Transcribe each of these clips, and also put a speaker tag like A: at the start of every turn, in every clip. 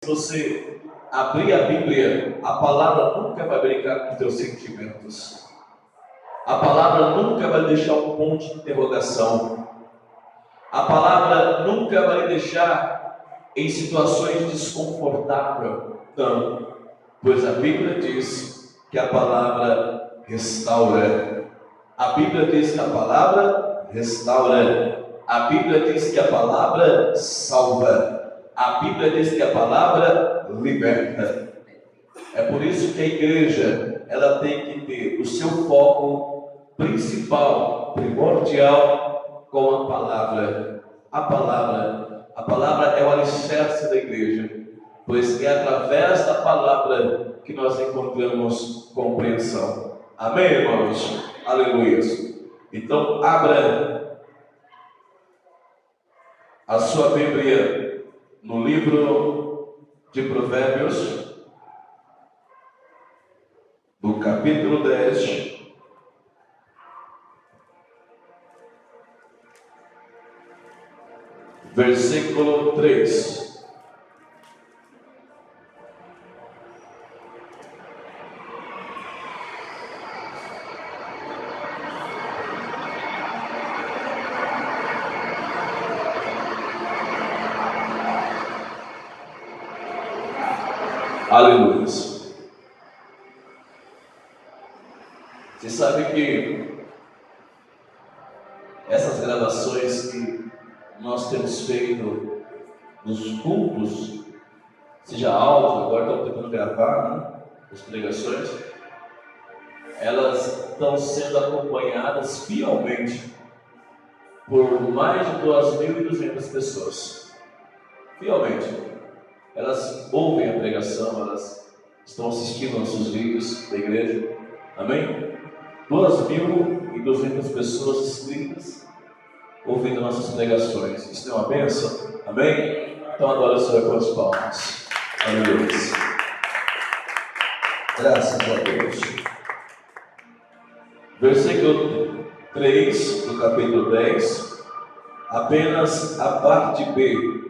A: se você abrir a Bíblia, a palavra nunca vai brincar com os teus sentimentos. A palavra nunca vai deixar um ponto de interrogação. A palavra nunca vai deixar em situações desconfortáveis. Não, pois a Bíblia diz que a palavra restaura. A Bíblia diz que a palavra restaura. A Bíblia diz que a palavra salva. A Bíblia diz que a palavra liberta. É por isso que a igreja, ela tem que ter o seu foco principal, primordial, com a palavra. A palavra é o alicerce da igreja, pois é através da palavra que nós encontramos compreensão. Amém, irmãos? Aleluia. Então, abra a sua Bíblia no livro de Provérbios, do capítulo 10, versículo 3. Aleluia. Você sabe que essas gravações que nós temos feito nos cultos, seja áudio, agora estamos tentando gravar, né, as pregações, elas estão sendo acompanhadas fielmente por mais de 2.200 pessoas. Fielmente. Elas ouvem a pregação, elas estão assistindo nossos vídeos da igreja. Amém? 2.200 pessoas inscritas, ouvindo nossas pregações. Isso é uma bênção? Amém? Então adora o Senhor com as palmas. Aleluia. Graças a Deus. Versículo 3 do capítulo 10. Apenas a parte B.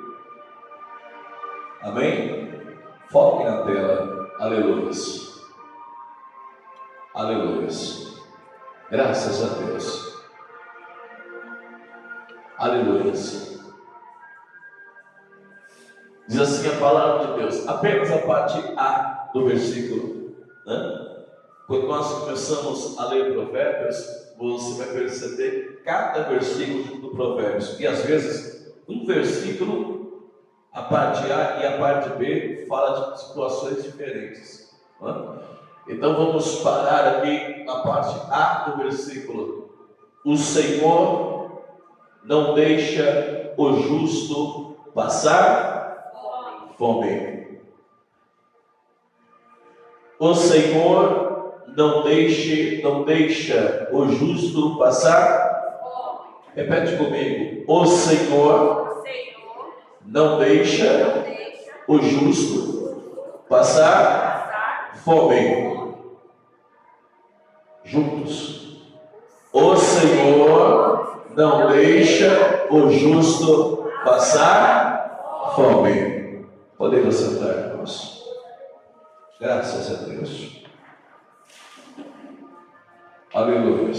A: Amém? Foque na tela. Aleluia. Aleluia. Graças a Deus. Aleluia. Diz assim a palavra de Deus, apenas a parte A do versículo, né? Quando nós começamos a ler Provérbios, você vai perceber cada versículo do Provérbios, e às vezes um versículo, a parte A e a parte B, fala de situações diferentes, né? Então vamos parar aqui na parte A do versículo. O Senhor não deixa o justo passar fome. O Senhor não deixa o justo passar fome. Repete comigo. O Senhor não deixa o justo passar fome. Juntos. O Senhor não deixa o justo passar fome. Podemos sentar, irmãos. Graças a Deus. Aleluia.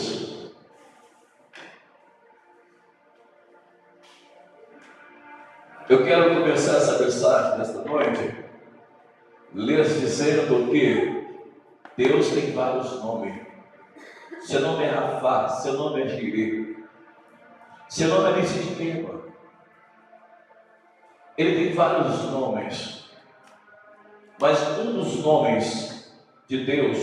A: Eu quero começar essa mensagem nesta noite lhes dizendo que Deus tem vários nomes. Seu nome é Rafá, seu nome é Jireh, seu nome é Nissi-Tema. Ele tem vários nomes, mas um dos nomes de Deus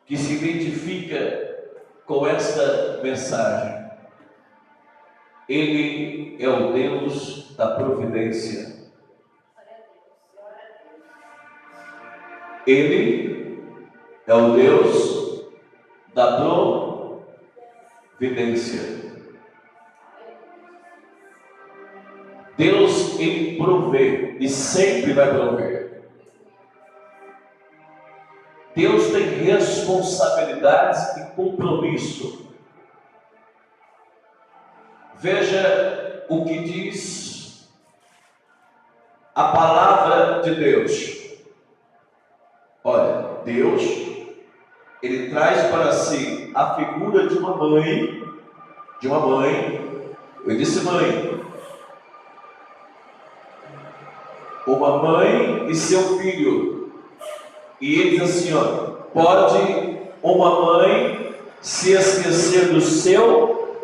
A: que se identifica com esta mensagem, Ele é o Deus da providência. Ele é o Deus da providência. Deus, Ele provê e sempre vai prover. Deus tem responsabilidades e compromisso. Veja o que diz a palavra de Deus. Olha, Deus, Ele traz para si a figura de uma mãe, eu disse mãe, uma mãe e seu filho. E ele diz assim, ó, pode uma mãe se esquecer do seu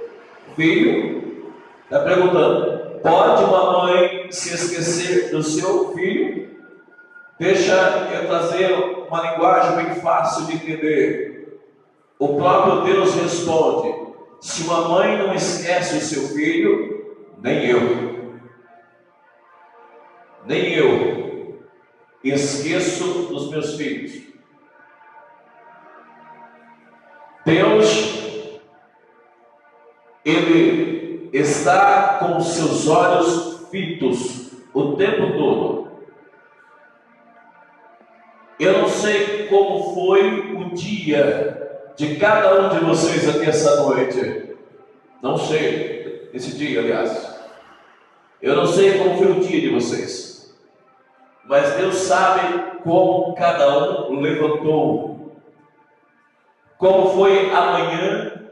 A: filho? Está perguntando, pode uma mãe se esquecer do seu filho? Deixa eu trazer uma linguagem bem fácil de entender. O próprio Deus responde, se uma mãe não esquece o seu filho, nem eu esqueço dos meus filhos. Deus, Ele está com os seus olhos fitos o tempo todo. Eu não sei como foi o dia de cada um de vocês aqui essa noite. Não sei, esse dia, aliás. Eu não sei como foi o dia de vocês. Mas Deus sabe como cada um levantou. Como foi amanhã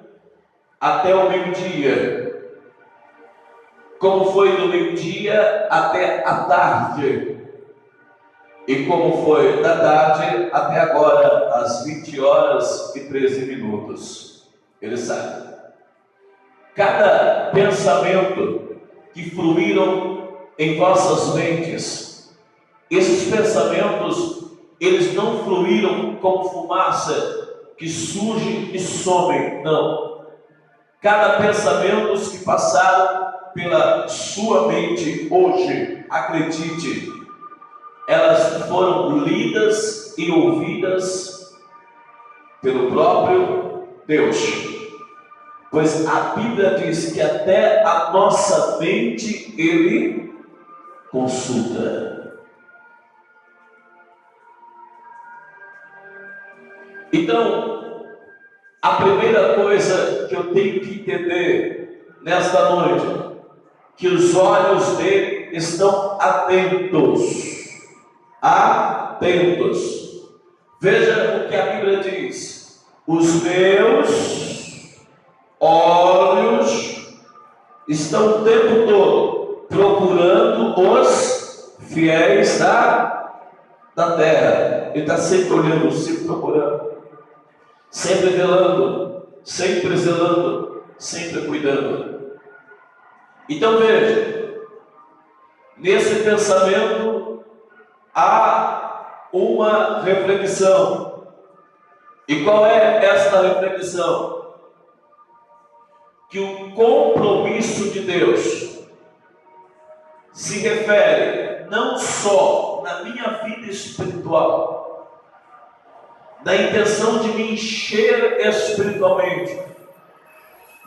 A: até o meio-dia. Como foi do meio-dia até a tarde. E como foi da tarde até agora, às 20h13. Ele sabe. Cada pensamento que fluíram em vossas mentes, esses pensamentos, eles não fluíram como fumaça que surge e some, não. Cada pensamento que passaram pela sua mente hoje, acredite, elas foram lidas e ouvidas pelo próprio Deus. Pois a Bíblia diz que até a nossa mente Ele consulta. Então, a primeira coisa que eu tenho que entender nesta noite, que os olhos dele estão atentos. Veja o que a Bíblia diz: os meus olhos estão o tempo todo procurando os fiéis da terra. Ele está sempre olhando, sempre procurando, sempre velando, sempre zelando, sempre cuidando. Então veja, nesse pensamento há uma reflexão. E qual é esta reflexão? Que o compromisso de Deus se refere não só na minha vida espiritual, na intenção de me encher espiritualmente,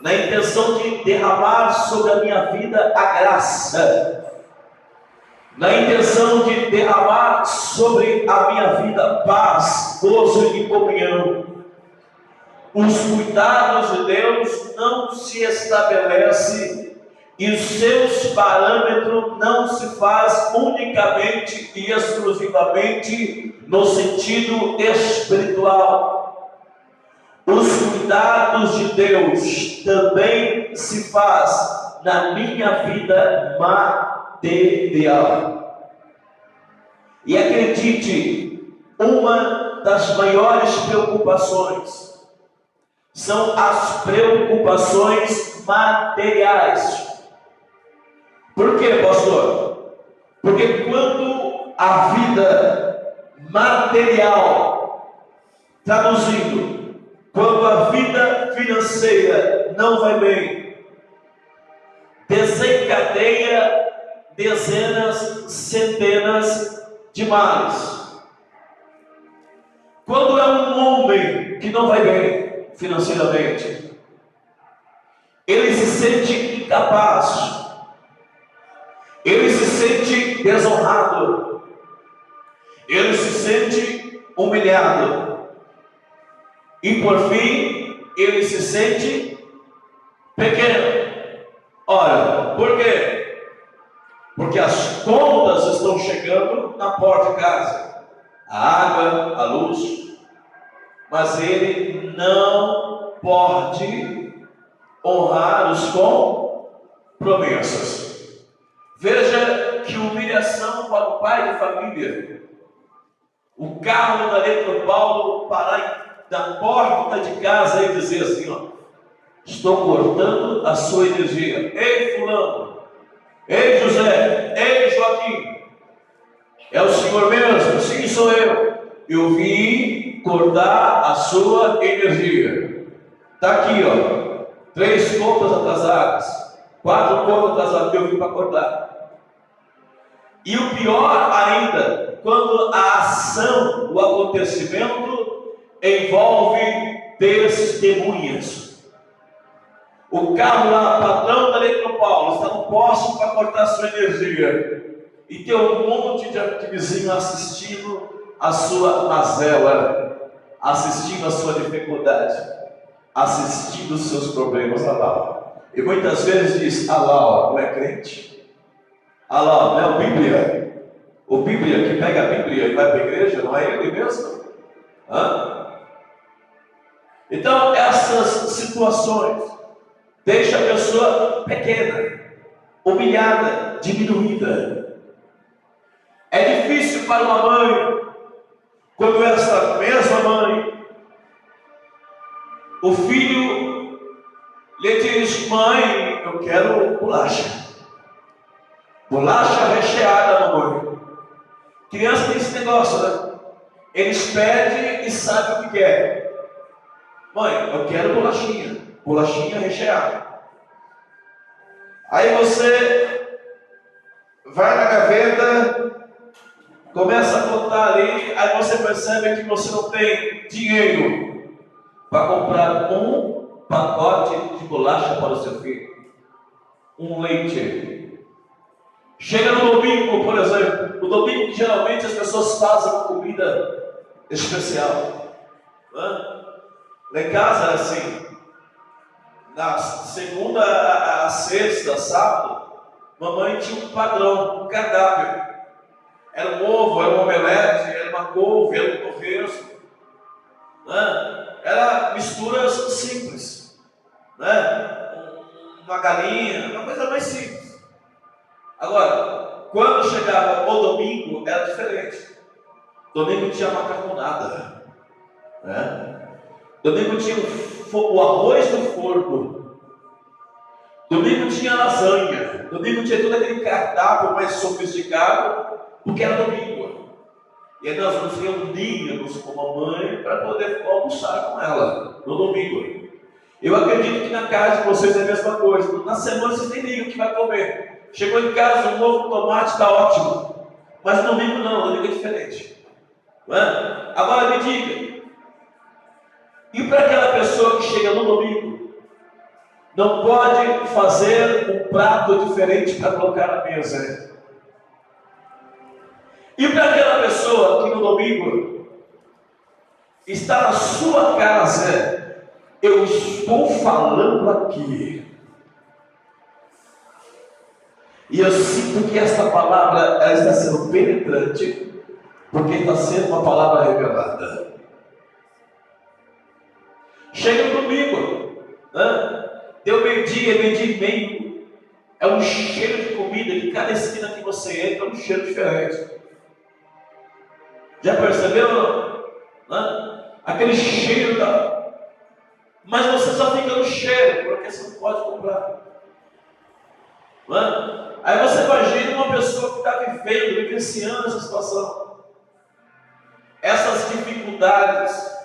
A: na intenção de derramar sobre a minha vida a graça, na intenção de derramar sobre a minha vida paz, gozo e comunhão. Os cuidados de Deus não se estabelecem e os seus parâmetros não se faz unicamente e exclusivamente no sentido espiritual. Os cuidados de Deus também se faz na minha vida material. E acredite, uma das maiores preocupações são as preocupações materiais. Por quê, pastor? Porque quando a vida material, traduzindo, quando a vida financeira não vai bem, desencadeia dezenas, centenas de males. Quando é um homem que não vai bem financeiramente, ele se sente incapaz, ele se sente desonrado, ele se sente humilhado e por fim ele se sente pequeno. Ora, por quê? Porque as contas estão chegando tudo na porta de casa, a água, a luz, mas ele não pode honrar os compromissos. Veja que humilhação para o pai de família. O carro da letra Paulo parar na porta de casa e dizer assim, ó: estou cortando a sua energia. Ei, fulano, ei, José, ei, Joaquim, é o senhor mesmo? Sim, sou eu. Eu vim cortar a sua energia. Está aqui, ó, 3 contas atrasadas, 4 contas atrasadas, eu vim para cortar. E o pior ainda, quando a ação, o acontecimento envolve testemunhas. O carro lá, padrão da Eletropaulo, está no poste para cortar a sua energia. E tem um monte de vizinho assistindo a sua mazela, assistindo a sua dificuldade, assistindo os seus problemas. Olha lá. E muitas vezes diz: ah lá, ó, não é crente? Ah lá, não é o Bíblia? O Bíblia que pega a Bíblia e vai para a igreja, não é ele mesmo? Hã? Então, essas situações deixam a pessoa pequena, humilhada, diminuída. É difícil para uma mãe, quando essa mesma mãe, o filho lhe diz: mãe, eu quero bolacha. Bolacha recheada, mamãe. Criança tem esse negócio, né? Eles pedem e sabem o que quer. Mãe, eu quero bolachinha. Bolachinha recheada. Aí você vai na gaveta, começa a contar ali, aí você percebe que você não tem dinheiro para comprar um pacote de bolacha para o seu filho, um leite. Chega no domingo, por exemplo, no domingo geralmente as pessoas fazem uma comida especial, né? Lá em casa era assim, na segunda a sexta, sábado, mamãe tinha um padrão, um cardápio. Era um ovo, era um omelete, era uma couve, era um torresmo, né? Era misturas simples, né? Uma galinha, uma coisa mais simples. Agora, quando chegava o domingo, era diferente. Domingo tinha macarronada, né? Domingo tinha o arroz do forno. Domingo tinha lasanha. Domingo tinha todo aquele cardápio mais sofisticado, porque era domingo. E aí nós nos reuníamos com a mamãe para poder almoçar com ela no domingo. Eu acredito que na casa de vocês é a mesma coisa. Na semana vocês nem ligam o que vai comer. Chegou em casa, um novo tomate, está ótimo. Mas no domingo não, no domingo é diferente. Não é? Agora me diga, e para aquela pessoa que chega no domingo, não pode fazer um prato diferente para colocar na mesa? E para aquela pessoa que no domingo está na sua casa, eu estou falando aqui, e eu sinto que esta palavra ela está sendo penetrante, porque está sendo uma palavra revelada. Chega no domingo, né? Deu meio-dia, meio-dia e meio, é um cheiro de comida, que cada esquina que você entra é um cheiro diferente. Já percebeu? Né? Aquele cheiro da... Mas você só fica no cheiro, porque você não pode comprar. Né? Aí você imagina uma pessoa que está vivendo, vivenciando essa situação, essas dificuldades,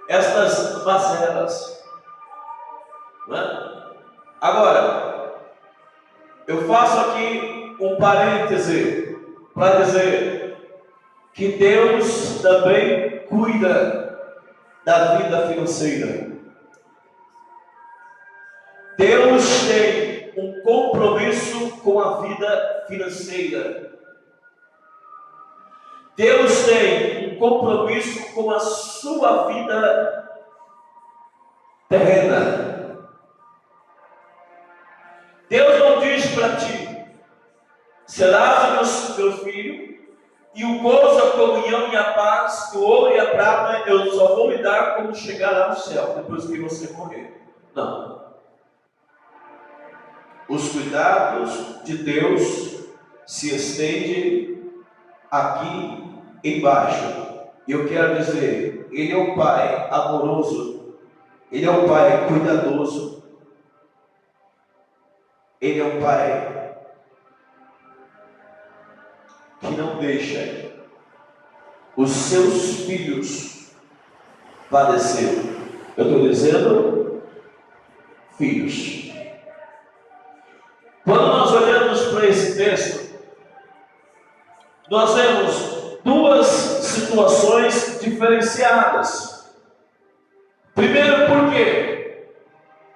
A: essas mazelas. Né? Agora, eu faço aqui um parêntese para dizer que Deus também cuida da vida financeira. Deus tem um compromisso com a vida financeira. Deus tem um compromisso com a sua vida terrena. Deus não diz para ti: serás meu filho, e o gozo, a comunhão e a paz, o ouro e a prata, eu só vou lhe dar quando chegar lá no céu, depois que você morrer. Não. Os cuidados de Deus se estendem aqui embaixo. Eu quero dizer, Ele é um Pai amoroso, Ele é um Pai cuidadoso, Ele é um Pai que não deixa os seus filhos padecer. Eu estou dizendo filhos. Quando nós olhamos para esse texto, nós vemos duas situações diferenciadas. Primeiro, por quê?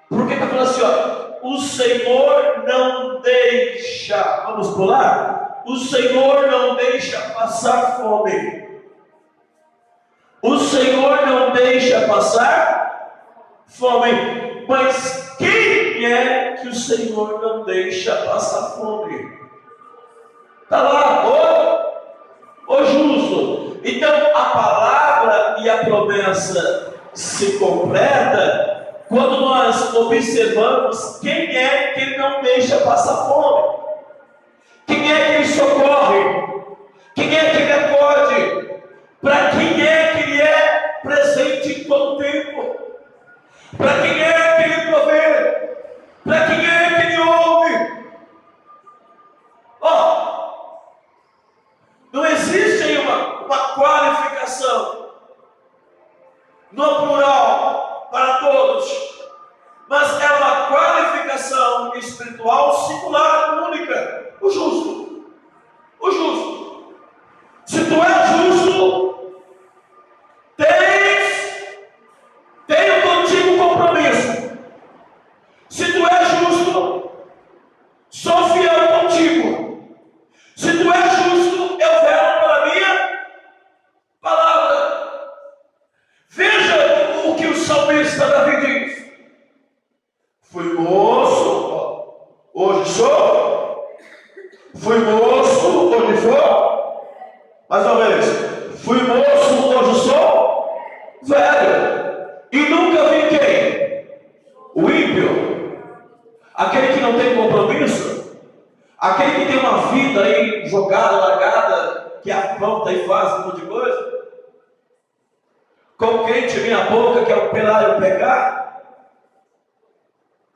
A: Porque está falando assim, ó, o Senhor não deixa, vamos pular? O Senhor não deixa passar fome. O Senhor não deixa passar fome. Mas quem é que o Senhor não deixa passar fome? Está lá, o justo. Então a palavra e a promessa se completa quando nós observamos quem é que Ele não deixa passar fome. Quem é que Ele socorre? Quem é que Ele acode? Para quem é que Ele é presente em todo tempo? Para quem é que Ele provê? Para quem é que Ele ouve? Não existe aí uma qualificação no plural para todos, mas é uma qualificação espiritual singular, única. O justo. O justo. Se tu és justo, tenho contigo compromisso. Se tu és justo, sou fiel contigo. Se tu és justo, eu velo pela minha palavra. Veja o que o salmista Davi diz. Fui moço, hoje sou. Fui moço, hoje sou. Mais uma vez. Fui moço, hoje sou velho. E nunca vi quem? O ímpio. Aquele que não tem compromisso. Aquele que tem uma vida aí jogada, largada, que apronta e faz um monte de coisa. Como crente minha boca, que é o pelar e o pecar.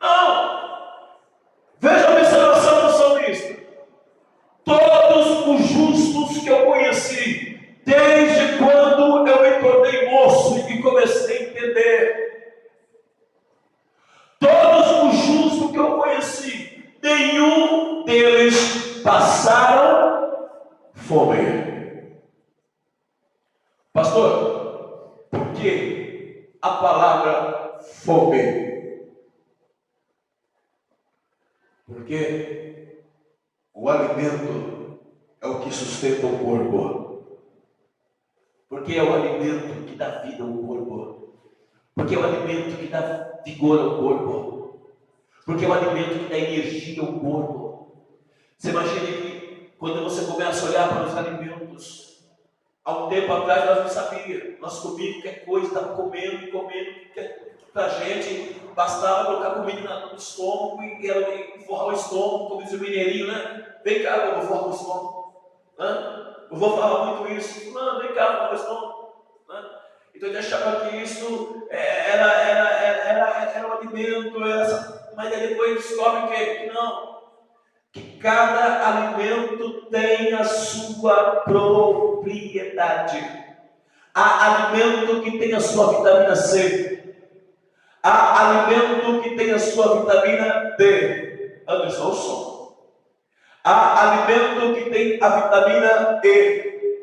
A: Não. Veja a observação do salmista. Todos os justos que eu conheci, desde quando eu me tornei moço e comecei a entender, todos os justos que eu conheci, nenhum deles passaram fome. Pastor, por que a palavra fome? Porque o alimento é o que sustenta o corpo. Porque é o alimento que dá vida ao corpo. Porque é o alimento que dá vigor ao corpo. Porque é o alimento que dá energia ao corpo. Você imagina que quando você começa a olhar para os alimentos, há um tempo atrás nós não sabíamos. Nós comíamos qualquer coisa, estávamos comendo. Para a gente bastava colocar comida no estômago e forrar o estômago, como diz o mineirinho, né? Vem cá, eu vou forrar o estômago. Eu vou falar muito isso. Não, vem cá, forrar o estômago. Então a gente achava que isso era um alimento, mas aí depois descobre que não. Que cada alimento tem a sua propriedade. Há alimento que tem a sua vitamina C. Há alimento que tem a sua vitamina D. Anderson, o som. Há alimento que tem a vitamina E.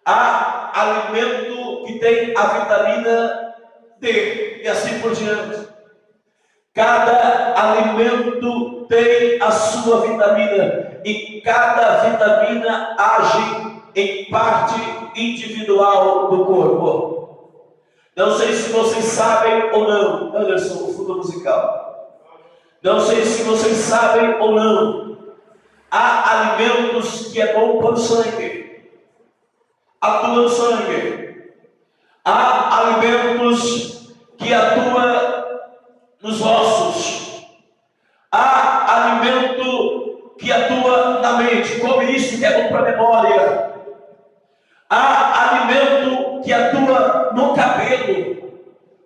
A: Há alimento que tem a vitamina D. E assim por diante. Cada alimento tem a sua vitamina. E cada vitamina age em parte individual do corpo. Não sei se vocês sabem ou não, Anderson, o fundo musical. Não sei se vocês sabem ou não, há alimentos que é bom para o sangue. atuam no sangue. Há alimentos que atuam nos ossos. Há alimento que atua na mente. Come isso que é bom para a memória. Há alimento que atua no cabelo.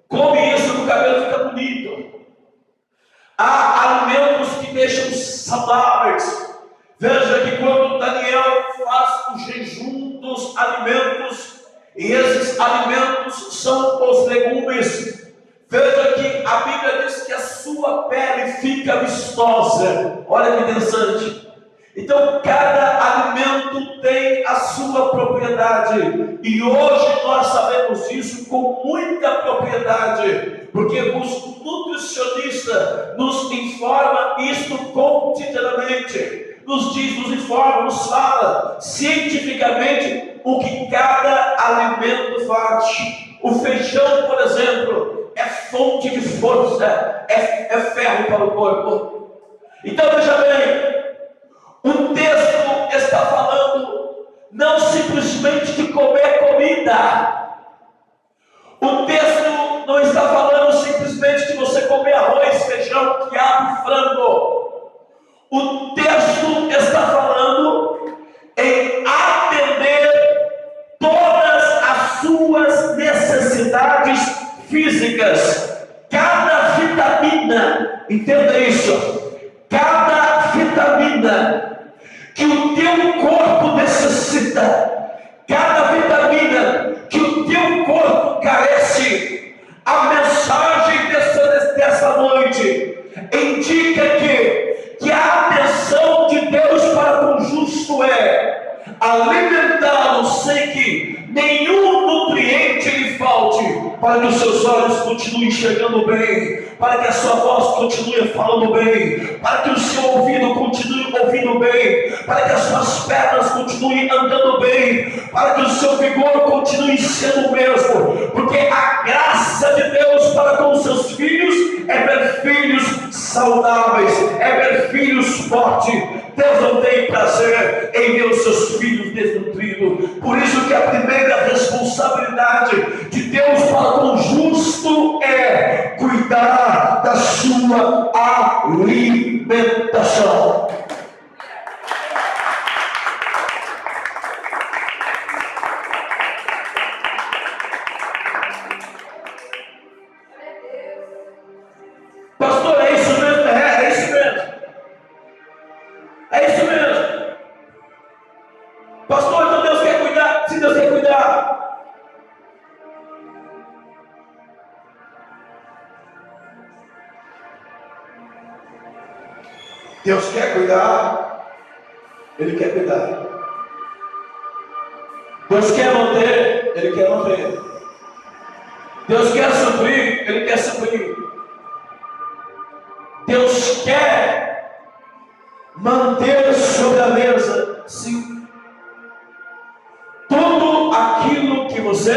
A: Come isso que o cabelo fica bonito. Há alimentos que deixam saudáveis. Veja que quando Daniel faz o jejum dos alimentos, e esses alimentos são os legumes, veja que a Bíblia diz que a sua pele fica vistosa. Olha que interessante. Então, cada alimento tem a sua propriedade. E hoje nós sabemos isso com muita propriedade, porque os nutricionistas nos informam isto cotidianamente. Nos diz, nos informa, nos fala cientificamente o que cada alimento faz. O feijão, por exemplo, é fonte de força, é ferro para o corpo. Então, veja bem, o texto está falando não simplesmente de comer comida. O texto não está falando simplesmente de você comer arroz, feijão, quiabo, frango. O texto está falando em atender todas as suas necessidades físicas. Cada vitamina, entenda isso, cada vitamina que o teu corpo necessita, cada vitamina que o teu corpo carece, a mensagem dessa noite indica que a atenção de Deus para com o justo é alimentá-lo sem que nenhum nutriente lhe falte, para que os seus olhos continuem enxergando bem, para que a sua voz continue falando bem, para que o seu ouvido continue ouvindo bem, para que as suas pernas continuem andando bem, para que o seu vigor continue sendo o mesmo, porque a graça de Deus para com os seus filhos é ver filhos saudáveis, é ver filhos fortes. Deus não tem prazer em ver os seus filhos desnutridos. Por isso que a primeira responsabilidade de Deus para com o justo é cuidar da sua alimentação. Pastor, é isso mesmo? É isso mesmo. É isso mesmo. Pastor, então Deus quer cuidar. Se Deus quer cuidar, Deus quer cuidar, Ele quer cuidar. Deus quer manter, Ele quer manter. Deus quer suprir, Ele quer suprir. Deus quer manter sobre a mesa, sim, tudo aquilo que você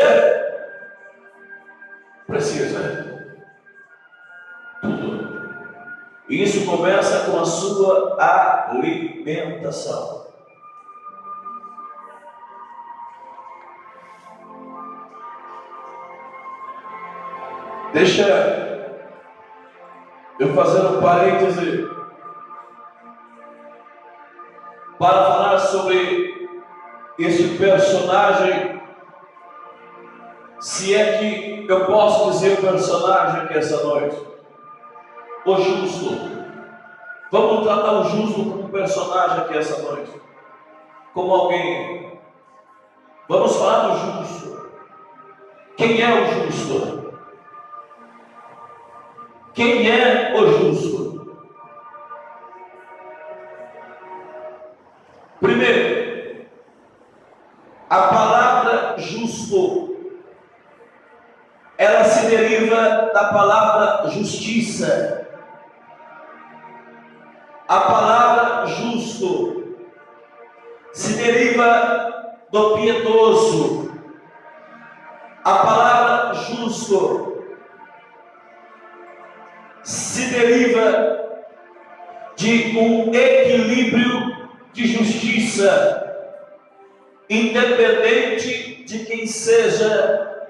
A: precisa. Tudo. E isso começa com a sua alimentação. Deixa eu fazer um parêntese para falar sobre esse personagem, se é que eu posso dizer personagem aqui essa noite, o justo. Vamos tratar o justo como personagem aqui essa noite, como alguém. Vamos falar do justo. Quem é o justo? Quem é o justo? Primeiro, a palavra justo, ela se deriva da palavra justiça. A palavra justo se deriva do piedoso. A palavra justo se deriva de um equilíbrio de justiça. independente de quem seja,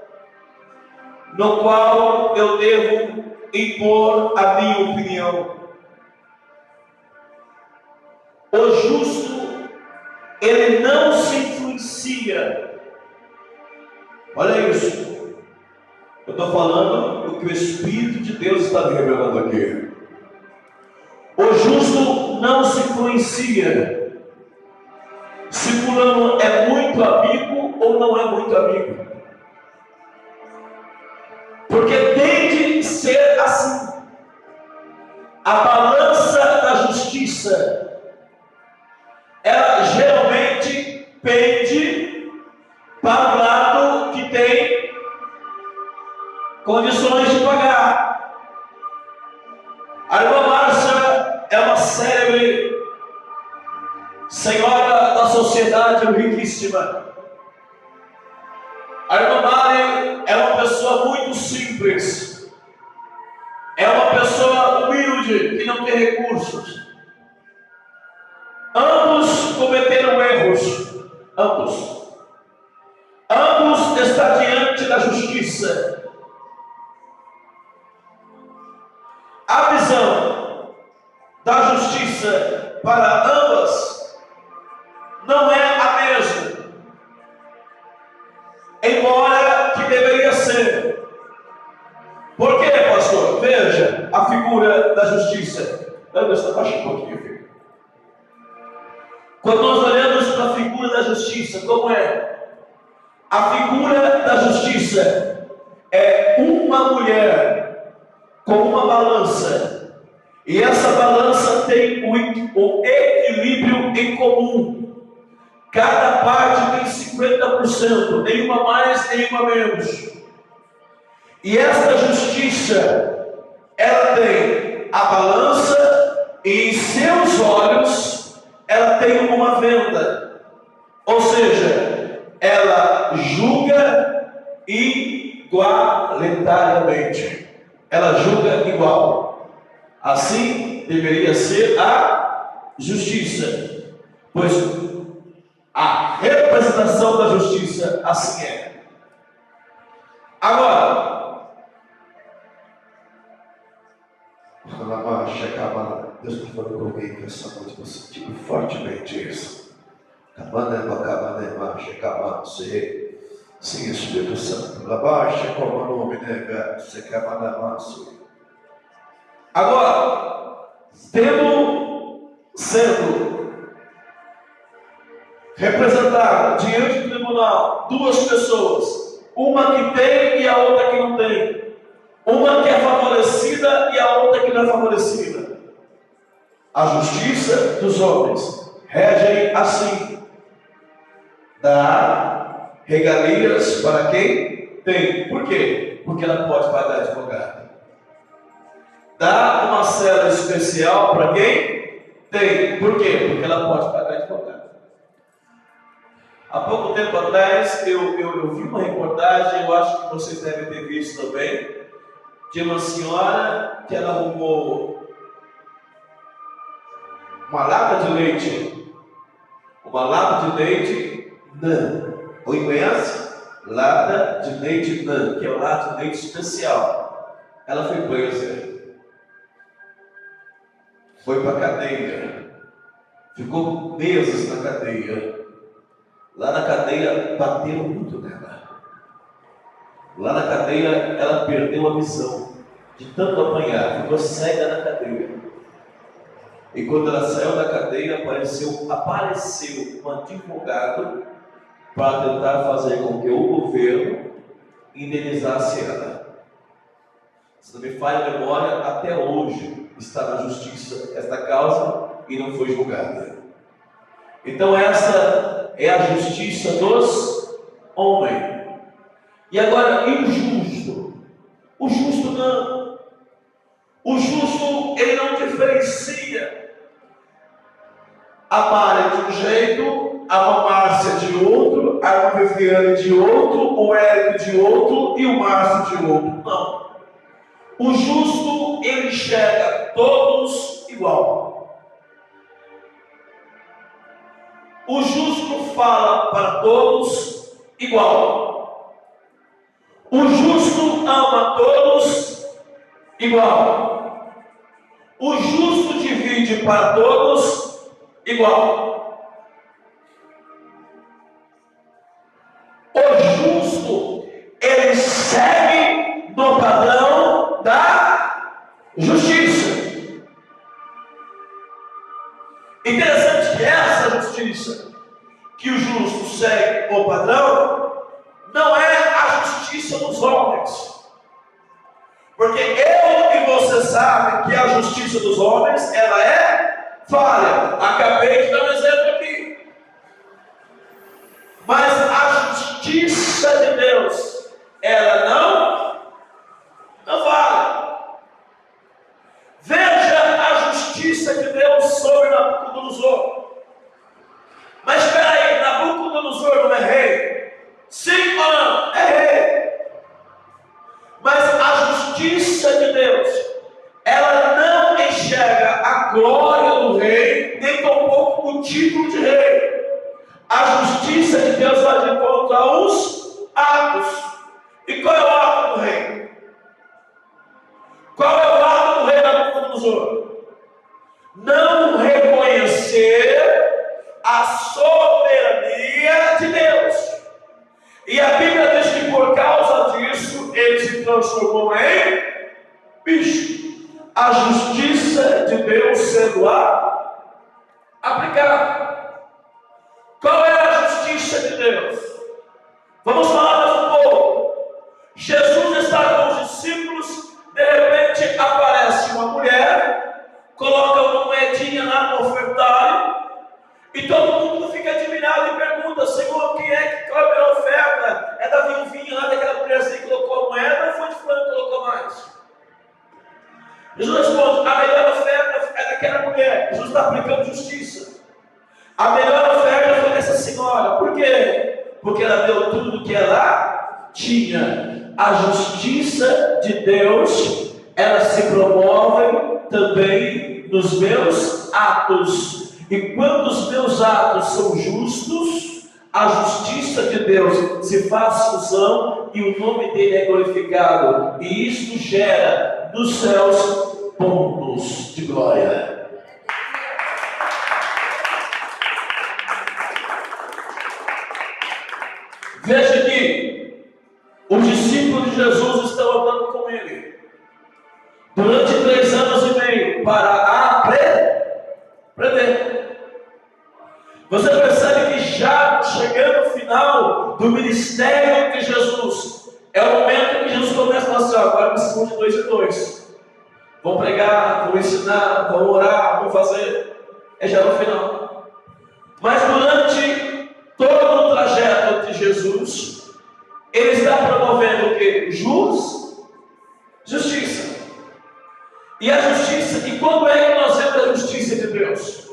A: no qual eu devo impor a minha opinião. O justo, ele não se influencia. Olha isso. Eu estou falando o que o Espírito de Deus está me revelando aqui. O justo não se influencia se fulano é muito amigo ou não é muito amigo. Porque tem de ser assim. A balança da justiça, ela geralmente pende para o lado que tem condições de pagar. A irmã Márcia é uma célebre senhora da sociedade riquíssima. A irmã Mari é uma pessoa muito simples. É uma pessoa humilde, que não tem recursos. Ambos cometeram erros. Ambos estão diante da justiça. A visão da justiça para ambas não é a mesma, embora que deveria ser. Por quê, pastor? Veja a figura da justiça. Anderson, baixa um pouquinho, filho. Quando nós olhamos para a figura da justiça, como é? A figura da justiça é uma mulher com uma balança, e essa balança tem o equilíbrio em comum. Cada parte tem 50%, nenhuma mais, nenhuma menos. E esta justiça, ela tem a balança e em seus olhos ela tem uma venda. Ou seja, ela julga igualitariamente. Ela julga igual. Assim deveria ser a justiça. Pois a representação da justiça assim é. Agora, Deus está falando com alguém que essa noite você sentiu fortemente isso. Sim, Espírito Santo. Agora, sendo representado diante do tribunal duas pessoas, uma que tem e a outra que não tem, uma que é favorecida e a outra que não é favorecida, a justiça dos homens regem assim: dá regalias para quem tem. Por quê? Porque ela pode pagar advogado. Dá uma cela especial para quem tem. Por quê? Porque ela pode pagar advogado. Há pouco tempo atrás eu vi uma reportagem, eu acho que vocês devem ter visto também, de uma senhora que ela arrumou uma lata de leite. Uma lata de leite NAN. Alguém conhece? Lata de leite NAN, que é uma lata de leite especial. Ela foi presa. Foi para a cadeia. Ficou meses na cadeia. Lá na cadeia bateram muito nela. Lá na cadeia ela perdeu a visão de tanto apanhar. Ficou cega na cadeia. E quando ela saiu da cadeia, apareceu um advogado para tentar fazer com que o governo indenizasse ela. Se não me falha a memória, até hoje está na justiça esta causa e não foi julgada. Então essa é a justiça dos homens. E agora, e o justo? O justo não. O justo, ele não diferencia a Mari de um jeito, a Márcia de outro, a Viviane de outro, o Érico de outro e o Márcio de outro. Não. O justo, ele enxerga todos igual. O justo fala para todos igual. O justo ama todos igual. O justo divide para todos igual. O justo, ele segue no padrão da justiça. Interessante que essa justiça que o justo segue o padrão não é a justiça dos homens. Porque eu e você sabem que a justiça dos homens, ela é falha. Acabei de dar um exemplo aqui. Mas a justiça de Deus, ela não vale. Veja a justiça de Deus sobre Nabucodonosor. Mas espera aí, Nabucodonosor não é rei? Sim ou não? É rei. Mas a justiça de Deus, ela não enxerga a glória do rei, nem tampouco o título de rei. A justiça de Deus vai de encontro aos atos. E qual é o ato do rei? Qual é o ato do rei Nabucodonosor? Não reconhecer a soberania de Deus. E a Bíblia diz que por causa disso ele se transformou em bicho. A justiça de Deus sendo aplicada. Qual é a justiça de Deus? Vamos falar mais um pouco. Jesus está com os discípulos, de repente aparece uma mulher, coloca uma moedinha lá no ofertário, e todo mundo fica admirado e pergunta: Senhor, qual é a melhor oferta? É da viuvinha lá, daquela mulherzinha que colocou a moeda, ou foi de fulano que colocou mais? Jesus responde: a melhor oferta é daquela mulher. Jesus está aplicando justiça. A melhor oferta foi dessa senhora. Por quê? Porque ela deu tudo que ela tinha. A justiça de Deus, ela se promove também nos meus atos. E quando os meus atos são justos, a justiça de Deus se faz fusão e o nome dele é glorificado. E isto gera nos céus pontos de glória. Veja aqui, os discípulos de Jesus estão andando com ele durante 3 anos e meio para aprender. Você percebe que já chegando no final do ministério de Jesus, é o momento que Jesus começa a falar assim: agora precisamos de 2 e 2. Vão pregar, vão ensinar, vão orar, vão fazer. É já no final. Mas durante todo o trajeto de Jesus, ele está promovendo o quê? Justiça. E a justiça, e quando é que nós vemos a justiça de Deus?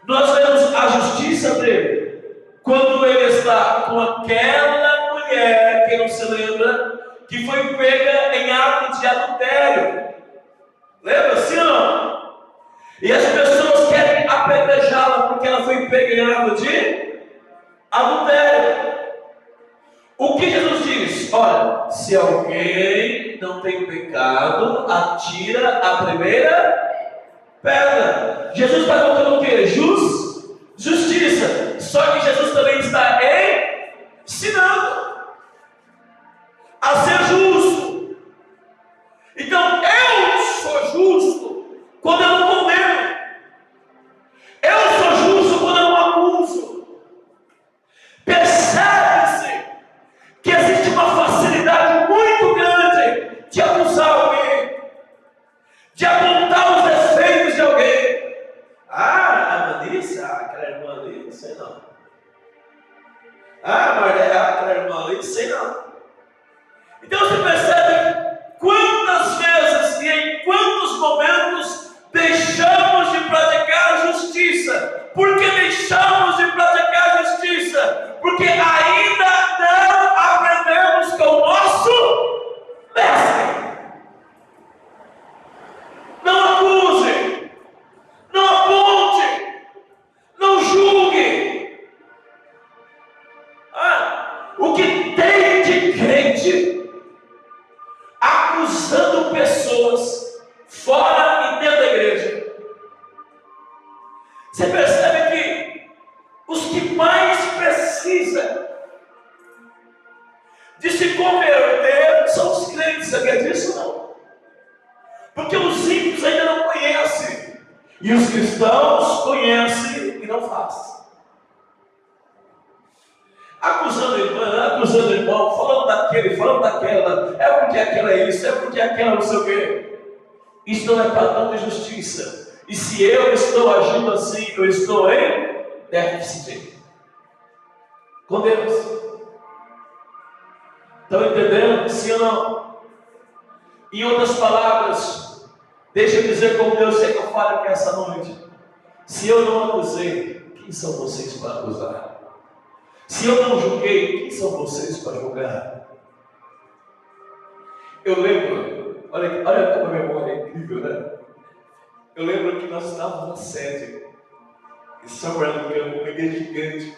A: Nós vemos a justiça dele quando ele está com aquela mulher, que não se lembra, que foi pega em ato de adultério. Lembra, sim ou não? E as pessoas querem apedrejá-la porque ela foi pega em ato de adultério. O que Jesus diz? Olha, se alguém não tem pecado, atira a primeira pedra. Jesus está colocando o quê? Justiça. Só que Jesus também está ensinando a ser justo. Então eu sou justo quando eu não condeno. Eu sou justo quando eu não acuso. Percebe-se que existe uma facilidade muito grande de acusar alguém, de apontar os defeitos de alguém. A Manice, aquela irmã ali, não sei não. Marlene, aquela irmã ali, não sei não. Então você percebe quantas vezes e em quantos momentos deixamos de praticar justiça. Por que deixamos de praticar justiça? Porque ainda não aprendemos com o nosso mestre. Não acuse, não aponte, não julgue, O que tem de crente acusando pessoas fora e dentro da igreja. Você percebe que os que mais precisam de se converter são os crentes. Sabia disso? Não. Porque os ímpios ainda não conhecem, e os cristãos conhecem e não fazem. Acusando o irmão, falando daquele, falando daquela, é porque aquela é isso, é porque aquela não sei o quê. Isso não é padrão de justiça. E se eu estou agindo assim, eu estou em déficit com Deus. Estão entendendo? Sim ou não? Em outras palavras, deixa eu dizer como Deus quer que eu fale aqui essa noite. Se eu não acusei, quem são vocês para acusar? Se eu não julguei, quem são vocês para julgar? Eu lembro, olha como a memória é incrível, né? Eu lembro que nós estávamos na sede em São Bernardo do Campo, uma igreja gigante.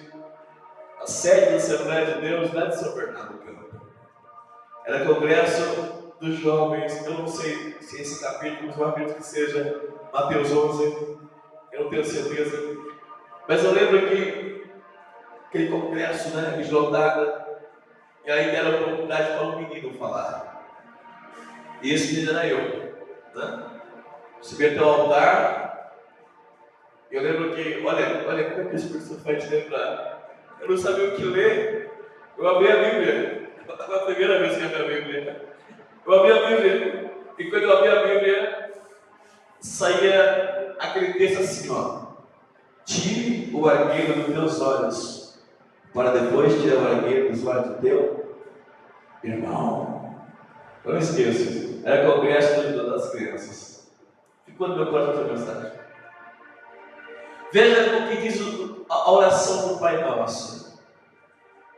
A: A sede da Assembleia de Deus não é de São Bernardo do Campo. Era congresso dos jovens. Eu não sei se esse capítulo, mas eu acredito que seja Mateus 11. Eu não tenho certeza. Mas eu lembro que aquele congresso, né, esgotada, e aí deram a oportunidade para um menino falar. E esse menino era eu, né? Subi até o altar. Eu lembro que, olha como é que o Espírito Santo vai te lembrar. Eu não sabia o que ler. Eu abri a Bíblia. Foi a primeira vez que eu abri a Bíblia. Eu abri a Bíblia. E quando eu abri a Bíblia, saía aquele texto assim, ó: tire o argueiro dos teus olhos, para depois tirar o argueiro dos olhos do teu irmão. Eu não esqueço. Era o congresso das crianças. Ficou no meu coração essa mensagem. Veja o que diz a oração do Pai Nosso.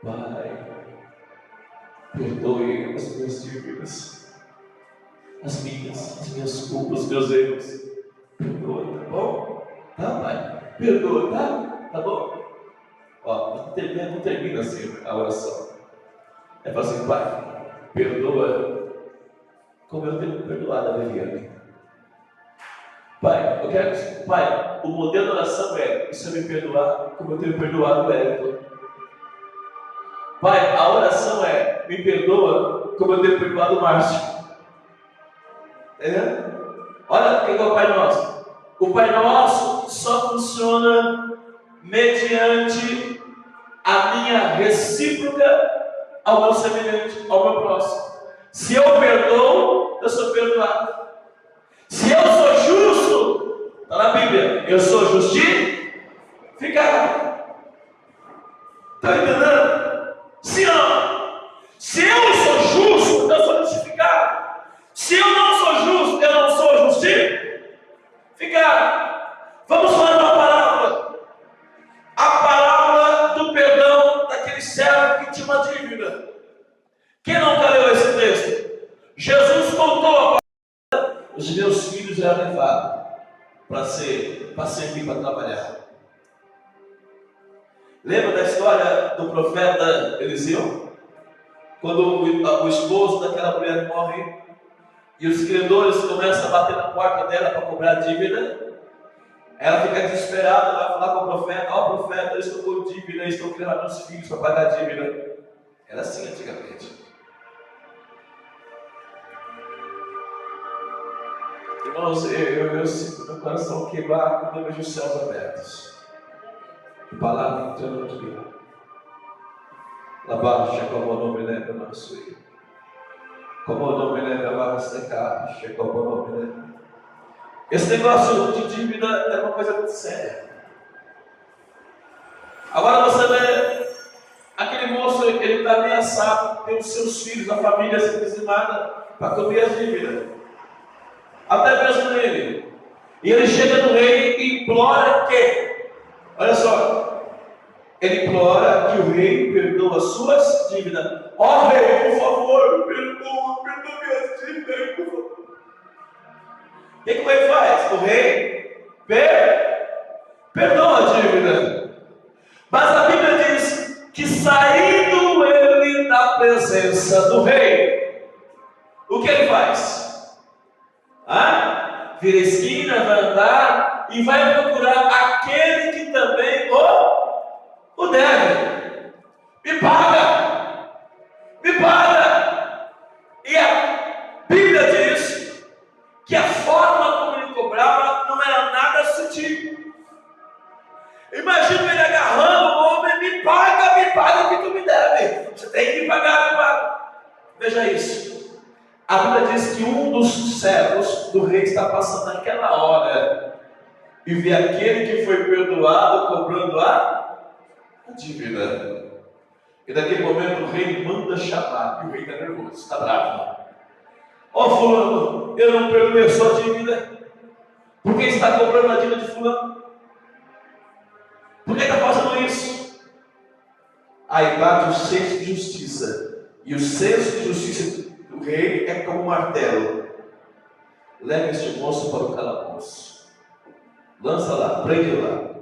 A: Pai, perdoe as minhas dívidas, as minhas culpas, os meus erros. Perdoe, tá bom? Tá, Pai? Perdoe, tá? Tá bom? Ó, não termina assim a oração. É para assim: Pai, perdoa como eu tenho perdoado a Viviane. Pai, eu quero que, Pai, o modelo de oração é: se eu me perdoar como eu tenho perdoado o Elton. Pai, a oração é: me perdoa como eu tenho perdoado o Márcio. Entendeu? Olha o que é o Pai Nosso. O Pai Nosso só funciona mediante a minha recíproca ao meu semelhante, ao meu próximo. Se eu perdoo, eu sou perdoado. Se eu sou justo, está na Bíblia, eu sou justificado. Está entendendo? Se eu sou justo, eu sou justificado. Se eu não sou justo, eu não sou justificado. Vamos falar uma parábola. A parábola do perdão daquele servo que tinha uma dívida. Quem nunca leu esse texto? Jesus contou a parábola: os meus filhos eram levados para servir, para trabalhar. Lembra da história do profeta Eliseu? Quando o esposo daquela mulher morre e os credores começam a bater na porta dela para cobrar a dívida, ela fica desesperada, vai falar com o profeta: ó, profeta, eu estou com dívida, estou criando meus filhos para pagar a dívida. Era assim antigamente. Irmãos, eu sinto meu coração queimar quando eu vejo os céus abertos. A palavra entrando aqui. Labaixa como o nome lembra o nosso filho. Como o nome lembra a barra secar, chegou o nome lembra. Esse negócio de dívida é uma coisa muito séria. Agora você vê aquele moço, ele está ameaçado, tem os seus filhos, a família ser dizimada para cobrir as dívidas. Até mesmo nele. E ele chega no rei e implora que, olha só, ele implora que o rei perdoa as suas dívidas. Ó rei, por favor, perdoa minhas dívidas, por favor. O que o rei faz? O rei perdoa a dívida. Mas a Bíblia diz que, saindo ele presença do rei, o que ele faz? Vira esquina, vai andar e vai procurar aquele que também o deve. Me paga! Me paga! E a Bíblia diz que a forma como ele cobrava não era nada sutil. Imagina ele agarrando o homem: me paga o que tu me deve. Você tem que me pagar, me paga. Veja isso. A Bíblia diz que um dos servos do rei está passando naquela hora e vê aquele que foi perdoado cobrando a dívida. E naquele momento o rei manda chamar, e o rei está nervoso, está bravo. Fulano, eu não perdoei a sua dívida. Por que está cobrando a dívida de fulano? Por que está fazendo isso? Aí bate o senso de justiça. E o senso de justiça do rei é como um martelo. Leva este moço para o calabouço. Lança lá, prende lá.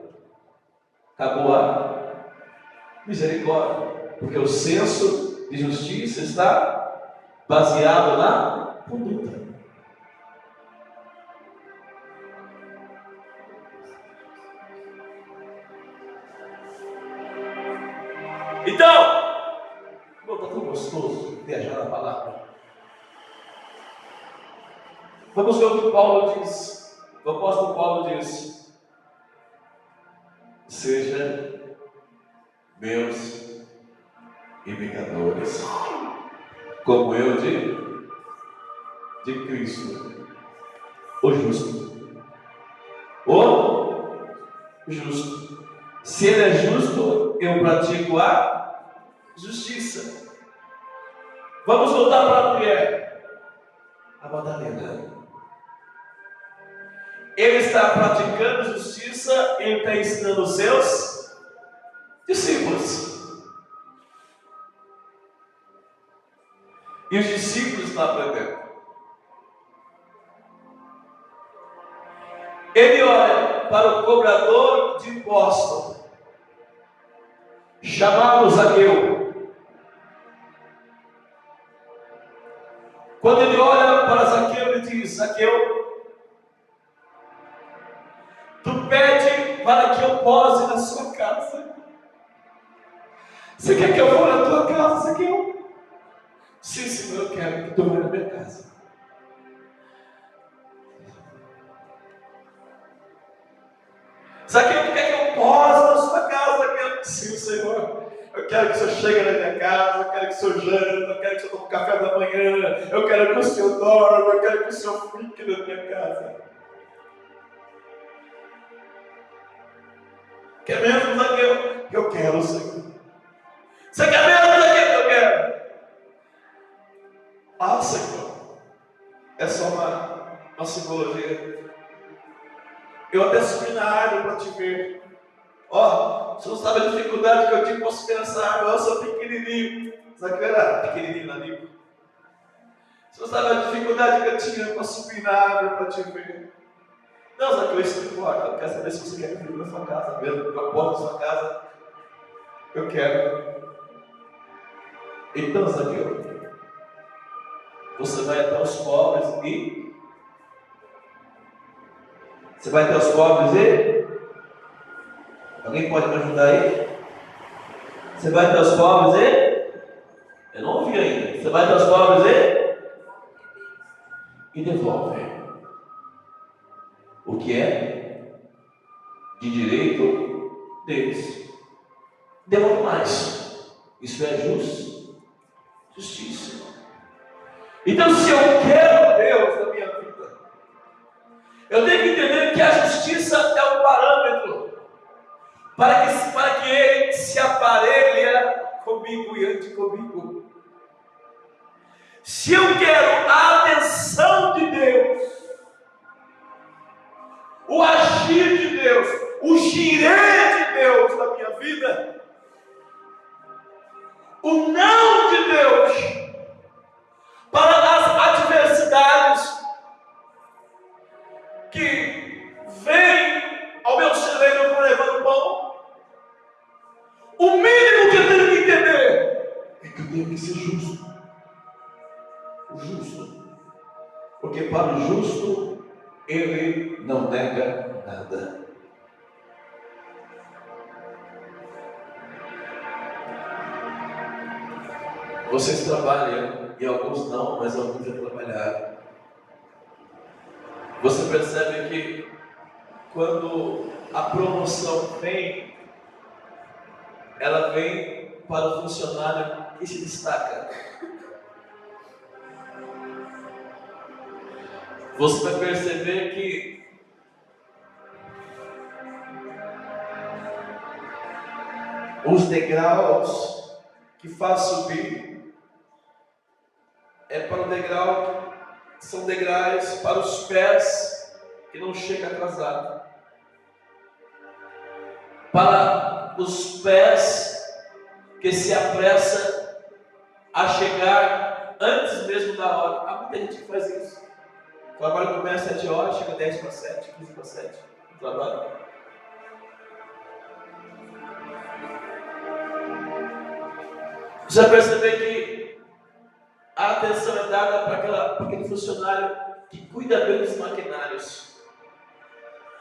A: Acabou a misericórdia. Porque o senso de justiça está baseado na conduta. Então, está tão gostoso viajar na palavra. Vamos ver o que Paulo diz. O apóstolo Paulo diz: seja meus imitadores, como eu de Cristo, o justo. O justo. Se ele é justo, eu pratico a justiça. Vamos voltar para a mulher, a Madalena. Ele está praticando justiça, ele está ensinando os seus discípulos. E os discípulos estão aprendendo. Ele olha para o cobrador de impostos, chamado Zaqueu. Quando ele olha para Zaqueu, ele diz: Zaqueu, tu pede para que eu pose na sua casa. Você quer que eu vou na tua casa, Zaqueu? Sim, Senhor, eu quero que tu vá na minha casa. Zaqueu, tu quer que eu pose na sua casa, Zaqueu? Sim, Senhor. Eu quero que o Senhor chegue na minha casa, eu quero que o Senhor jante, eu quero que o Senhor tome café da manhã, eu quero que o Senhor dorme, eu quero que o Senhor fique na minha casa. Quer mesmo, Zaqueu? Eu quero, Senhor. Você quer mesmo, Zaqueu? Eu quero. Ah, Senhor, é só uma simbologia. Eu até subi na árvore para te ver. Você não sabe a dificuldade que eu tive para subir nessa árvore. Eu sou pequenininho. Zaqueu era pequenininho na língua. Você não sabe a dificuldade que eu tinha para subir na árvore para te ver. Não, Zaqueu, isso não importa. Eu quero saber se você quer que eu viva na sua casa mesmo. Eu posso na sua casa. Eu quero. Então, Zaqueu, você vai até os pobres e... Você vai até os pobres e... Alguém pode me ajudar aí? Você vai até os pobres e... Eu não ouvi ainda. Você vai até os pobres e devolve o que é de direito deles. Devolve mais. Isso é justiça. Então, se eu quero Deus na minha vida, eu tenho que entender que a justiça é o parâmetro para que Ele se aparelhe comigo e ande comigo. Se eu quero a atenção de Deus, o agir de Deus, o girar de Deus na minha vida, o não de Deus para as adversidades que vêm ao meu celeiro para levar o pão, o mínimo que eu tenho que entender é que Tem que ser justo. O justo. Porque para o justo, ele não nega nada. Vocês trabalham, e alguns não, mas alguns já trabalharam. Você percebe que quando a promoção vem, ela vem para o funcionário que se destaca. Você vai perceber que os degraus que faz subir é para o degrau, são degraus para os pés que não chega atrasado, para os pés que se apressa a chegar antes mesmo da hora. Há muita gente que faz isso. O trabalho começa às 7 horas, chega 10 para 7, 15 para 7. O trabalho. Você vai perceber que a atenção é dada para aquele funcionário que cuida bem dos maquinários,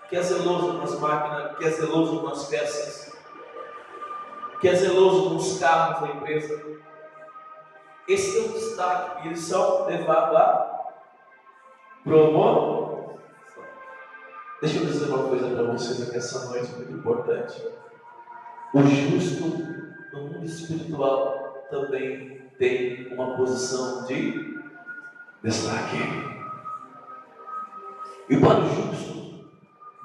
A: que é zeloso nas máquinas, que é zeloso nas peças, que é zeloso nos carros da empresa. Esse é o destaque. E eles são levados a promoção. Deixa eu dizer uma coisa para vocês aqui essa noite, muito importante. O justo no mundo espiritual também tem uma posição de destaque. E para o justo,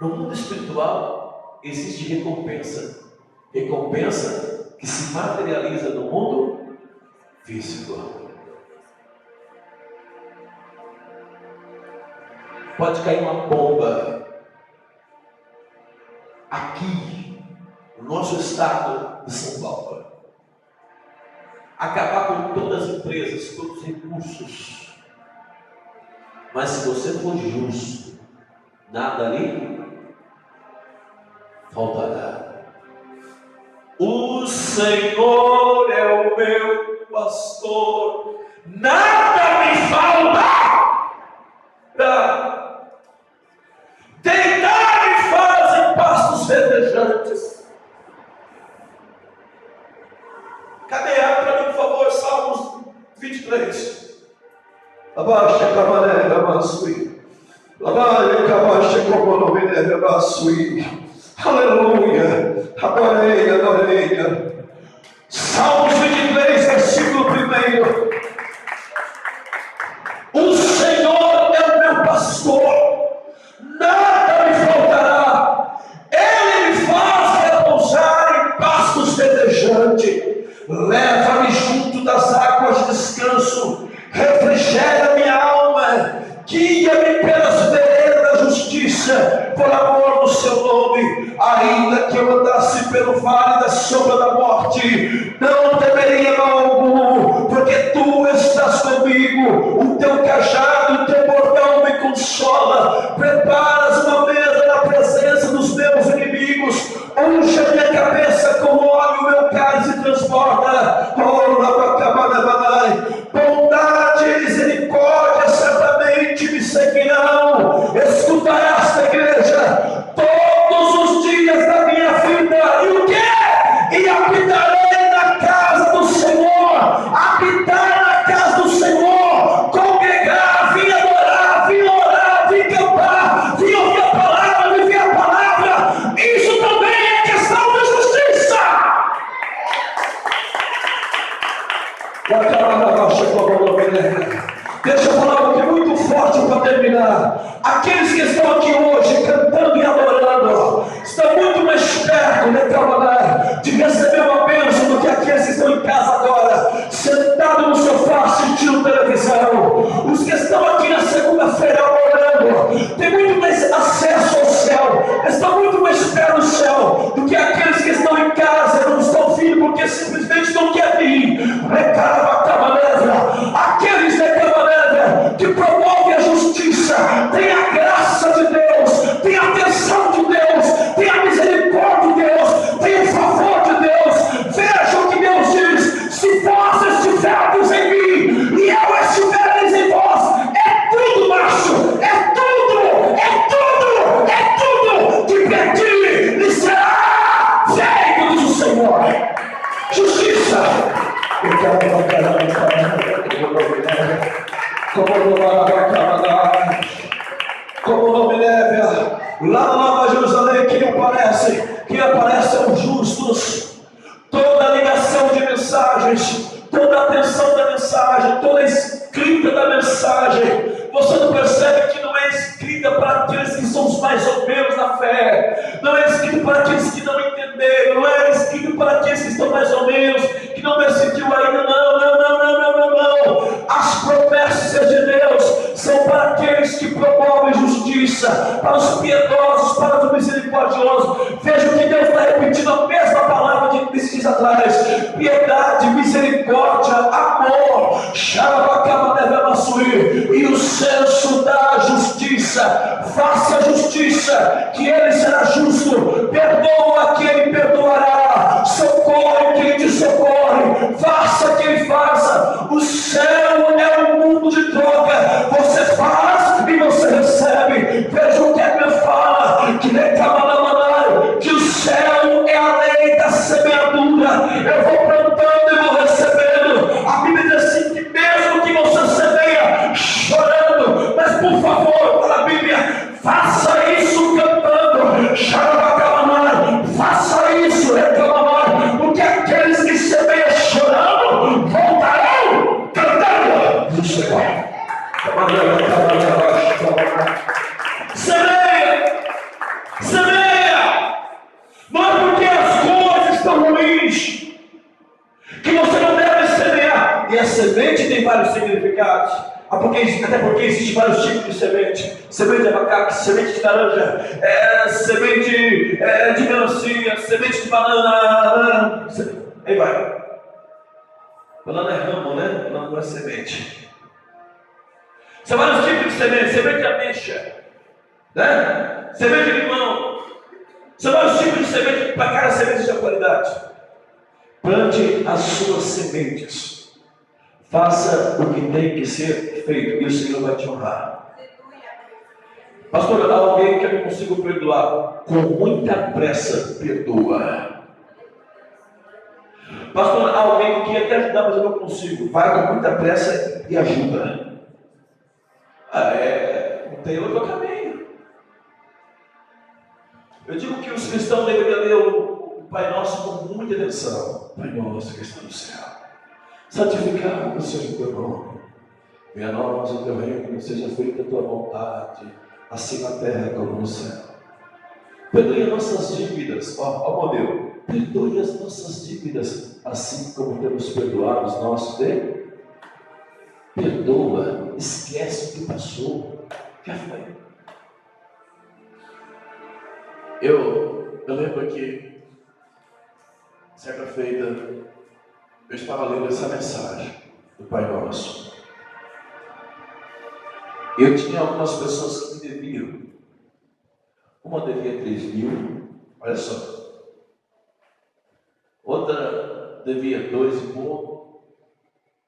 A: no mundo espiritual, existe recompensa. Recompensa que se materializa no mundo físico. Pode cair uma bomba aqui, no nosso estado de São Paulo. Acabar com todas as empresas, todos os recursos. Mas se você for justo, nada ali faltará. O Senhor é o meu pastor, nada me falta. Deitar-me faz em pastos verdejantes. Cadear para mim, por favor, Salmos 23. Abaixa, camaré, abassui. Abaixa, camaré, abassui. Aleluia. Adorei. Salmos 23, versículo 1. O Senhor é o meu pastor, nada me faltará. Ele me faz repousar em pastos verdejantes. Leva-me junto das águas de descanso. Refrigera minha alma. Guia-me pelas veredas da justiça, por amor do seu nome. Ainda que eu andasse pelo vale da sombra da morte, não temeria mal algum, porque tu estás comigo. O teu cajado, o teu bordão me consola. Preparas uma mesa na presença dos meus inimigos. Unge a minha cabeça com óleo, o meu cálice transborda. Bondade e misericórdia certamente me seguirão. Escuta esta, igreja, todos os dias da minha vida. E o quê? E habitarei na casa do Senhor. Habitar na casa do Senhor. Congregar, vim adorar, vim orar, vim cantar, vim ouvir a palavra, viver a palavra. Isso também é questão de justiça. Deixa eu falar algo muito forte para terminar. Aqueles que estão aqui hoje cantando e adorando estão muito mais perto de trabalhar, de receber uma bênção do que aqueles que estão em casa agora, sentado no sofá assistindo televisão. Os que estão aqui na segunda-feira orando têm muito mais acesso ao céu, estão muito mais perto do céu do que aqueles que estão em casa, não estão vindo porque simplesmente não querem vir. Aqueles que promovem a justiça, tem a graça de Deus, tem a atenção de Deus, tem a misericórdia de Deus, tem o favor de Deus. Veja o que Deus diz: se vós estiverdes Como o nome leve, lá na Nova Jerusalém, quem aparece são os justos. Toda a ligação de mensagens, toda a atenção da mensagem, toda a escrita da mensagem, você não percebe que não é escrita para aqueles que são os mais ou menos na fé, não é escrito para aqueles que não entenderam, não é escrito para aqueles que estão mais ou menos, que não decidiu ainda, não. As promessas de Deus são para aqueles que promovem justiça, para os piedosos, para os misericordiosos. Veja o que Deus está repetindo, a mesma palavra de dias atrás: piedade, misericórdia, amor, e o senso da justiça. Faça a justiça, que ele será justo. Perdoa, que ele perdoará. Socorre, que ele te socorre. Faça, que ele faça. O céu é um mundo de troca. Você faz e você recebe. Veja o que a Bíblia fala, que o céu é a lei da semeadura. Eu vou plantando e vou recebendo. A Bíblia diz assim, que mesmo que você semeia chorando, mas por favor, para a Bíblia, faça isso cantando. Faça isso reclamando, porque aqueles que semeiam chorando voltarão cantando. Semeia. Não é porque as coisas estão ruins que você não deve semear. E a semente tem vários significados. Até porque existem vários tipos de semente. Semente de abacate, semente de laranja, semente de melancia, semente de banana. Aí vai. Banana é ramo, né? Banana não é semente. São vários tipos de semente. Semente de ameixa, né? Semente de limão. São vários tipos de semente. Para cada semente de qualidade. Plante as suas sementes. Faça o que tem que ser feito e o Senhor vai te honrar. Pastor, alguém que eu não consigo perdoar, com muita pressa, perdoa. Pastor, alguém que até ajudar, mas eu não consigo, vai com muita pressa e ajuda. Não tem outro caminho. Eu digo que os cristãos deveriam ler o Pai Nosso com muita atenção. Pai Nosso que está no céu, santificado seja o teu nome. Venha a nós o teu reino, seja feita a tua vontade, assim na terra como no céu. Perdoe as nossas dívidas, ó modelo. Perdoe as nossas dívidas, assim como temos perdoado os nossos devedores. Perdoa, esquece o que passou, já foi. Eu lembro que certa feita eu estava lendo essa mensagem do Pai Nosso. Eu tinha algumas pessoas que me deviam. Uma devia 3.000, olha só. Outra devia 2 e pouco.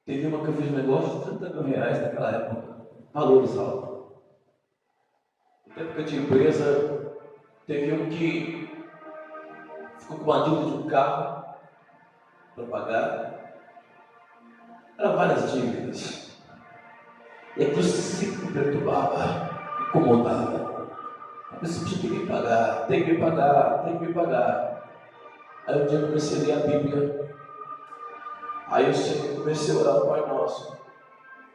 A: Teve uma que eu fiz um negócio de 30 mil reais naquela época. Valores altos. No tempo que eu tinha empresa, teve um que ficou com uma dívida de um carro para pagar. Eram várias dívidas. E aquilo sempre me perturbava, me incomodava. Eu sempre tinha que me pagar, tem que me pagar, tem que me pagar. Aí um dia eu comecei a ler a Bíblia. Aí eu comecei a orar o Pai Nosso.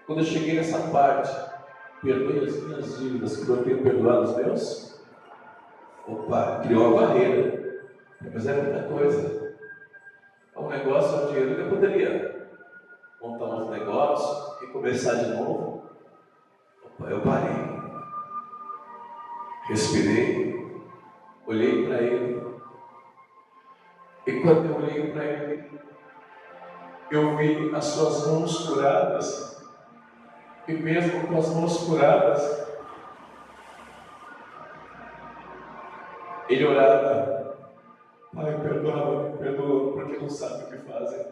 A: Quando eu cheguei nessa parte, perdoe as minhas dívidas, que eu tenho perdoado os meus. Opa, criou uma barreira. Mas é muita coisa. Um negócio é um dinheiro que eu poderia montar um negócio e começar de novo. Opa, eu parei. Respirei. Olhei para ele. E quando eu olhei para ele, eu vi as suas mãos curadas. E mesmo com as mãos curadas, ele orava: Pai, perdoa, porque não sabe o que fazem.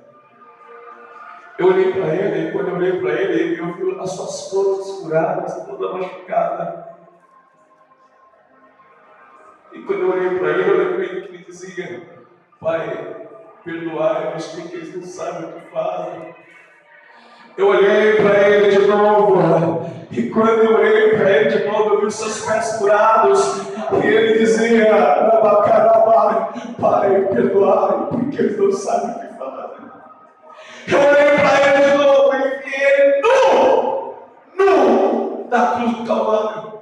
A: Eu olhei para ele, e quando eu olhei para ele, eu vi as suas forças curadas, toda machucada. E quando eu olhei para ele, eu lembrei que ele dizia: Pai, perdoai-nos porque eles não sabem o que fazem. Eu olhei para ele de novo, e quando eu olhei para ele de novo, eu vi os seus pés curados, e ele dizia: Pai, perdoai, porque eles não sabem o que fazem. Eu olhei para ele de novo e vi ele nu, na cruz do Calvário,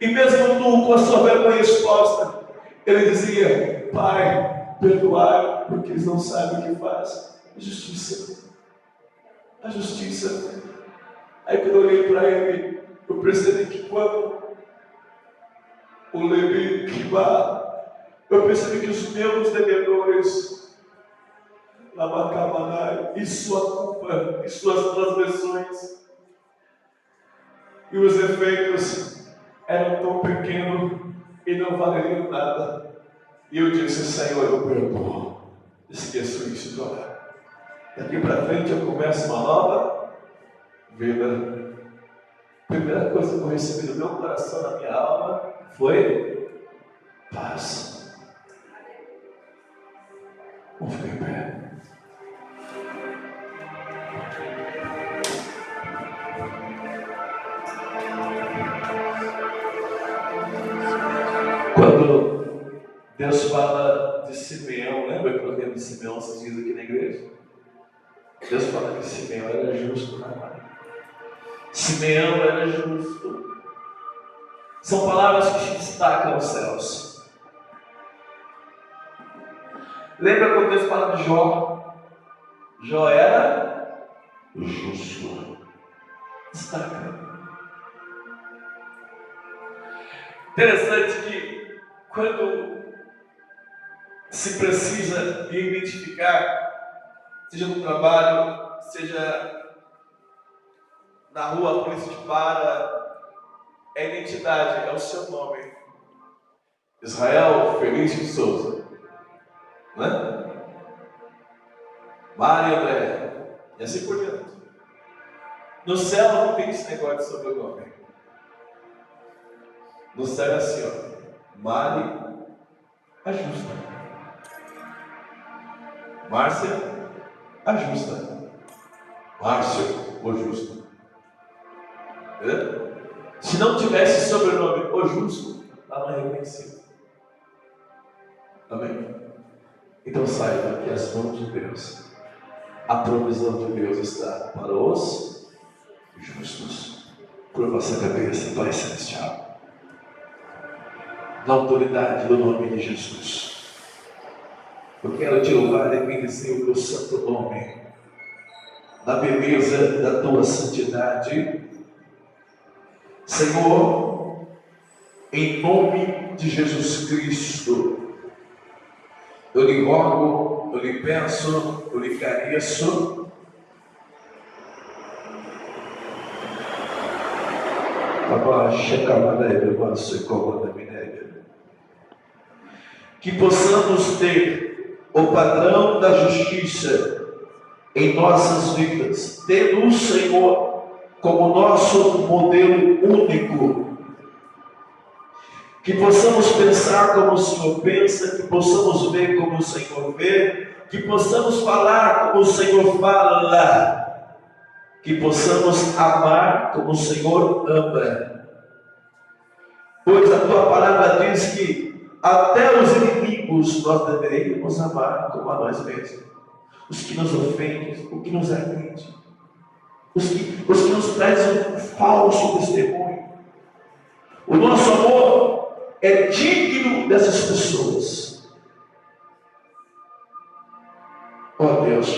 A: e mesmo nu, com a sua vergonha exposta, ele dizia: Pai, perdoai, porque eles não sabem o que fazem. A justiça. Aí quando eu olhei para ele, eu percebi que quando o Levi Kibá, eu percebi que os meus devedores, Labacabanai, e sua culpa, e suas transgressões, e os efeitos eram tão pequenos e não valeriam nada. E eu disse: Senhor, eu perdoo. Esqueço isso de orar. Daqui para frente eu começo uma nova vida. A primeira coisa que eu recebi do meu coração, na minha alma, foi paz. Vamos ficar em pé. Quando Deus fala de Simeão, lembra que eu lembro de Simeão esses dias aqui na igreja? Deus fala que Simeão era justo, né? Simeão era justo. São palavras que se destacam nos céus. Lembra quando Deus fala de Jó? Jó era justo. Destaca. Interessante que quando se precisa identificar, seja no trabalho, seja na rua, a polícia te para, é a identidade, é o seu nome. Israel Felício de Souza, né? Mário André, e assim por diante. No céu não tem esse negócio de sobrenome. No céu é assim, ó: Mari, a justa. Márcia, a justa. Márcio, o justo. Entendeu? Se não tivesse sobrenome o justo, ela não é reconhecida. Amém? Então saiba que as mãos de Deus, a provisão de Deus está para os justos. Curva essa cabeça, Pai Celestial. Na autoridade do nome de Jesus, eu quero te louvar e bendizer o teu santo nome, na beleza da tua santidade. Senhor, em nome de Jesus Cristo, eu lhe rogo, eu lhe peço, eu lhe careço, que possamos ter o padrão da justiça em nossas vidas, tendo o Senhor como nosso modelo único, que possamos pensar como o Senhor pensa, que possamos ver como o Senhor vê, que possamos falar como o Senhor fala, que possamos amar como o Senhor ama, pois a tua palavra diz que até os inimigos nós deveríamos amar como a nós mesmos, os que nos ofendem, o que nos agride, os que nos trazem um falso testemunho. O nosso amor é digno dessas pessoas. Oh Deus,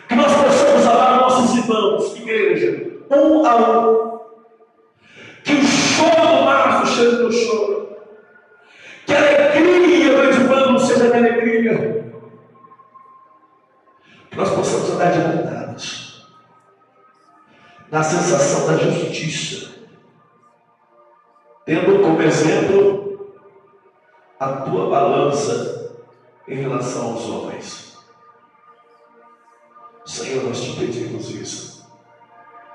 A: que nós possamos amar nossos irmãos, igreja, um a um. Que o choro do março seja o teu choro. Que a alegria do Edvando seja a minha alegria. Que nós possamos andar de mão dadas na sensação da justiça, tendo como exemplo a tua balança em relação aos homens. Senhor, nós te pedimos isso,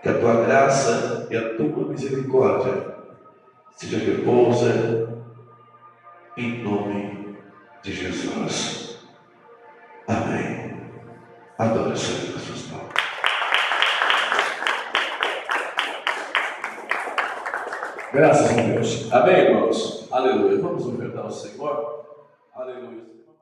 A: que a tua graça e a tua misericórdia seja repousa em nome de Jesus. Adore o Senhor com suas palavras. Graças a Deus. Amém, irmãos? Aleluia. Vamos ofertar ao Senhor. Aleluia.